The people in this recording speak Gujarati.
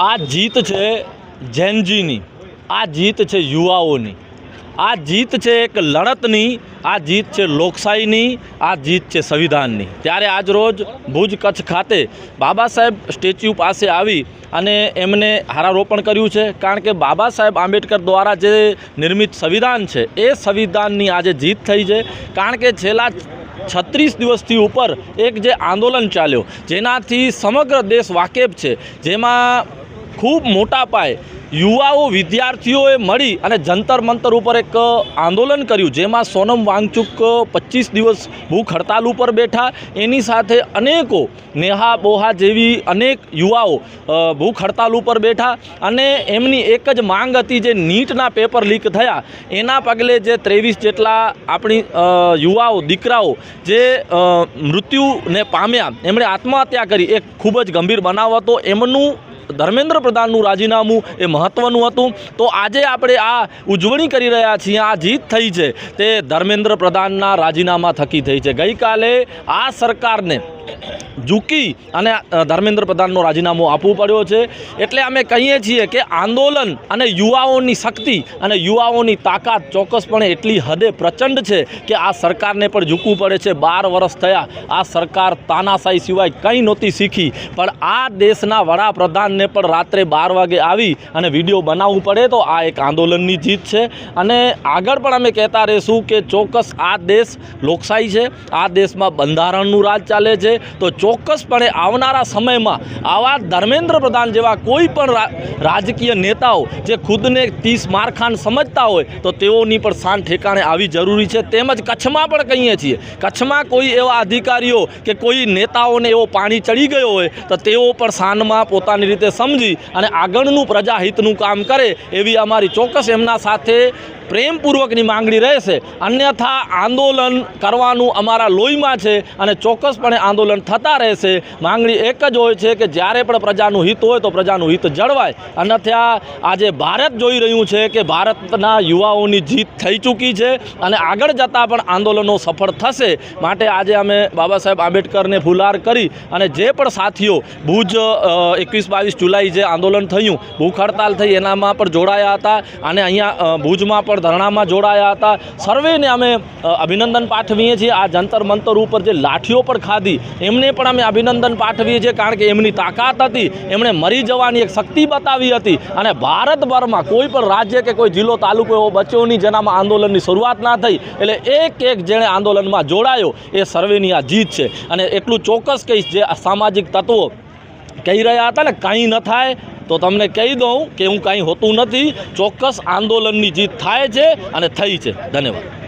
આ જીત છે જેનજીની, આ જીત છે યુવાઓની, આ જીત છે એક લડતની, આ જીત છે લોકશાહીની, આ જીત છે સંવિધાનની। ત્યારે આજરોજ ભુજ કચ્છ ખાતે બાબા સાહેબ સ્ટેચ્યુ પાસે આવી અને એમને હારારોપણ કર્યું છે, કારણ કે બાબા સાહેબ આંબેડકર દ્વારા જે નિર્મિત સંવિધાન છે એ સંવિધાનની આજે જીત થઈ છે। કારણ કે છેલ્લા 36 દિવસથી ઉપર એક જે આંદોલન ચાલ્યો, જેનાથી સમગ્ર દેશ વાકેફ છે, જેમાં ખૂબ મોટા પાયે યુવાઓ વિદ્યાર્થીઓએ મળી અને જંતર મંતર ઉપર એક આંદોલન કર્યું, જેમાં સોનમ વાંગચુક 25 દિવસ ભૂખ હડતાલ ઉપર બેઠા। એની સાથે અનેકો નેહા બોહા જેવી અનેક યુવાઓ ભૂખ હડતાલ ઉપર બેઠા અને એમની એક જ માંગ હતી, જે નીટના પેપર લીક થયા એના પગલે જે 23 જેટલા આપણી યુવાઓ દીકરાઓ જે મૃત્યુને પામ્યા, એમણે આત્મહત્યા કરી, એક ખૂબ જ ગંભીર બનાવ હતો। એમનું ધર્મેન્દ્ર પ્રધાનનું રાજીનામું એ મહત્ત્વનું હતું। તો આજે આપણે આ ઉજવણી કરી રહ્યા છીએ, આ જીત થઈ છે તે ધર્મેન્દ્ર પ્રધાનના રાજીનામા થકી થઈ છે। ગઈકાલે આ સરકારને ઝૂકી અને ધર્મેન્દ્ર પ્રધાનનો રાજીનામું આપવું પડ્યો છે। એટલે અમે કહીએ છીએ કે આંદોલન અને યુવાઓની શક્તિ અને યુવાઓની તાકાત ચોક્કસપણે એટલી હદે પ્રચંડ છે કે આ સરકારને પણ ઝૂકવું પડે છે। 12 વર્ષ થયા, આ સરકાર તાનાશાહી સિવાય કંઈ નહોતી શીખી, પણ આ દેશના વડાપ્રધાનને પણ રાત્રે 12 વાગે આવી અને વિડીયો બનાવવું પડે, તો આ એક આંદોલનની જીત છે। અને આગળ પણ અમે કહેતા રહીશું કે ચોક્કસ આ દેશ લોકશાહી છે, આ દેશમાં બંધારણનું રાજ ચાલે છે। તો ચોક્કસપણે આવનારા સમયમાં આવા ધર્મેન્દ્ર પ્રધાન જેવા કોઈ પણ રાજકીય નેતાઓ જે ખુદને 30 મારખાન સમજતા હોય, તો તેઓની પણ શાન ઠેકાણે આવી જરૂરી છે। તેમજ કચ્છમાં પણ કહીએ છીએ, કચ્છમાં કોઈ એવા અધિકારીઓ કે કોઈ નેતાઓને એવો પાણી ચડી ગયો હોય, તો તેઓ પણ શાનમાં પોતાની રીતે સમજી અને આગળનું પ્રજાહિતનું કામ કરે, એવી અમારી ચોક્કસ એમના સાથે પ્રેમપૂર્વકની માંગણી રહેશે। અન્યથા આંદોલન કરવાનું અમારા લોહીમાં છે અને ચોક્કસપણે આંદોલન થતા રહેશે। માંગણી એક જ હોય છે કે જ્યારે પણ પ્રજાનું હિત હોય તો પ્રજાનું હિત જળવાય। અન્યથા આજે ભારત જોઈ રહ્યું છે કે ભારતના યુવાઓની જીત થઈ ચૂકી છે અને આગળ જતાં પણ આંદોલનો સફળ થશે। માટે આજે અમે બાબા સાહેબ આંબેડકરને ફુલાર કરી અને જે પણ સાથીઓ ભુજ 21-22 જુલાઈ જે આંદોલન થયું, ભૂખ હડતાલ થઈ, એનામાં પણ જોડાયા હતા અને અહીંયા ભુજમાં પણ ધરણામાં જોડાયા હતા। સર્વેને અમે અભિનંદન પાઠવીએ છીએ। આ જંતર મંતર ઉપર જે લાઠીઓ પણ ખાધી, એમને પણ અમે અભિનંદન પાઠવીએ છીએ, કારણ કે એમની તાકાત હતી, એમણે મરી જવાની એક શક્તિ બતાવી હતી અને ભારતભરમાં કોઈ પણ રાજ્ય કે કોઈ જિલ્લો તાલુકો એવો બચ્યો નહીં જેનામાં આંદોલનની શરૂઆત ના થઈ। એટલે એક જેણે આંદોલનમાં જોડાયો એ સર્વેની આ જીત છે। અને એટલું ચોક્કસ કહીશ, જે સામાજિક તત્વો કહી રહ્યા હતા ને કંઈ ન થાય, તો તમને કહી દઉં કે હું કાંઈ હોતું નથી। ચોક્કસ આંદોલનની જીત થાય છે અને થઈ છે। ધન્યવાદ।